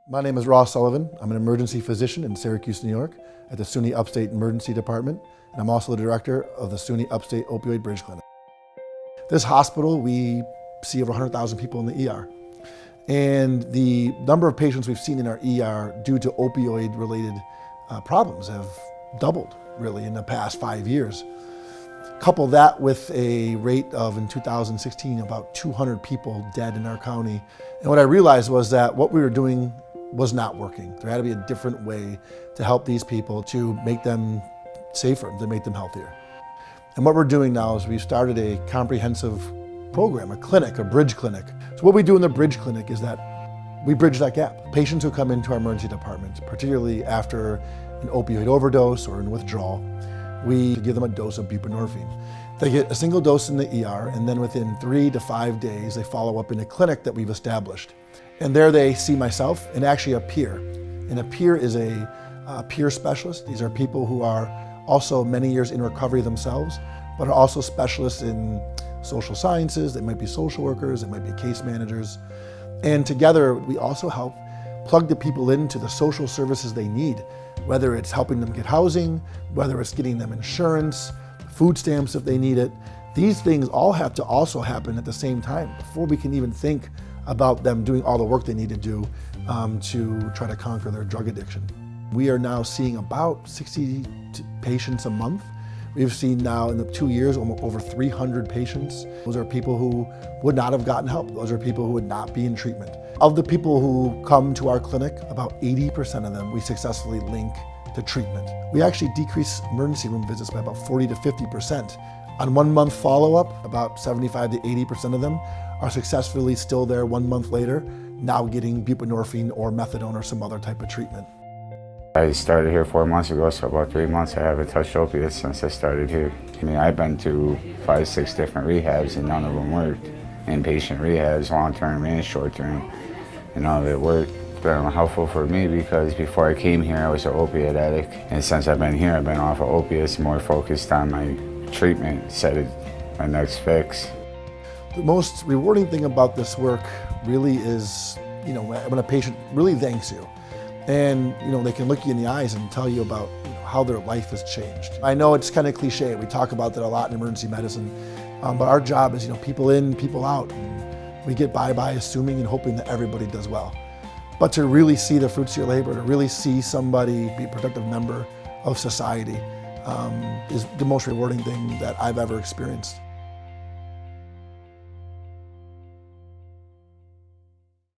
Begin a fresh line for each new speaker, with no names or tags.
My name is Sullivan. I'm an emergency physician in Syracuse, New York at the SUNY Upstate Emergency Department, and I'm also the director of the Upstate Opioid Bridge Clinic. This hospital, we see over 100,000 people in the ER. And the number of patients we've seen in our ER due to opioid-related problems have doubled, really, in the past 5 years. Couple that with a rate of, in 2016, about 200 people dead in our county. And what I realized was that what we were doing was not working. There had to be a different way to help these people, to make them safer, to make them healthier. And what we're doing now is we've started a comprehensive program, a clinic, a bridge clinic. So what we do in the bridge clinic is that we bridge that gap. Patients who come into our emergency department, particularly after an opioid overdose or in withdrawal, we give them a dose of buprenorphine. They get a single dose in the ER, and then within 3 to 5 days, they follow up in a clinic that we've established. And there they see myself and actually a peer. And a peer is a peer specialist. These are people who are also many years in recovery themselves, but are also specialists in social sciences. They might be social workers, they might be case managers. And together, we also help plug the people into the social services they need, whether it's helping them get housing, whether it's getting them insurance, food stamps if they need it. These things all have to also happen at the same time before we can even think about them doing all the work they need to do to try to conquer their drug addiction. We are now seeing about 60 patients a month. We've seen now in the 2 years over 300 patients. Those are people who would not have gotten help. Those are people who would not be in treatment. Of the people who come to our clinic, about 80% of them we successfully link to treatment. We actually decrease emergency room visits by about 40 to 50%. On 1 month follow-up, about 75 to 80% of them are successfully still there 1 month later, now getting buprenorphine or methadone or some other type of treatment.
I started here 4 months ago, so about 3 months I haven't touched opiates since I started here. I mean, I've been to 5, 6 different rehabs and none of them worked. Inpatient rehabs, long-term and short-term, and none of it worked. It's been helpful for me because before I came here I was an opiate addict, and since I've been here I've been off of opiates, more focused on my treatment, set it my next fix.
The most rewarding thing about this work really is, when a patient really thanks you. And they can look you in the eyes and tell you about how their life has changed. I know it's kind of cliche, we talk about that a lot in emergency medicine, but our job is people in, people out. And we get by assuming and hoping that everybody does well. But to really see the fruits of your labor, to really see somebody be a productive member of society is the most rewarding thing that I've ever experienced.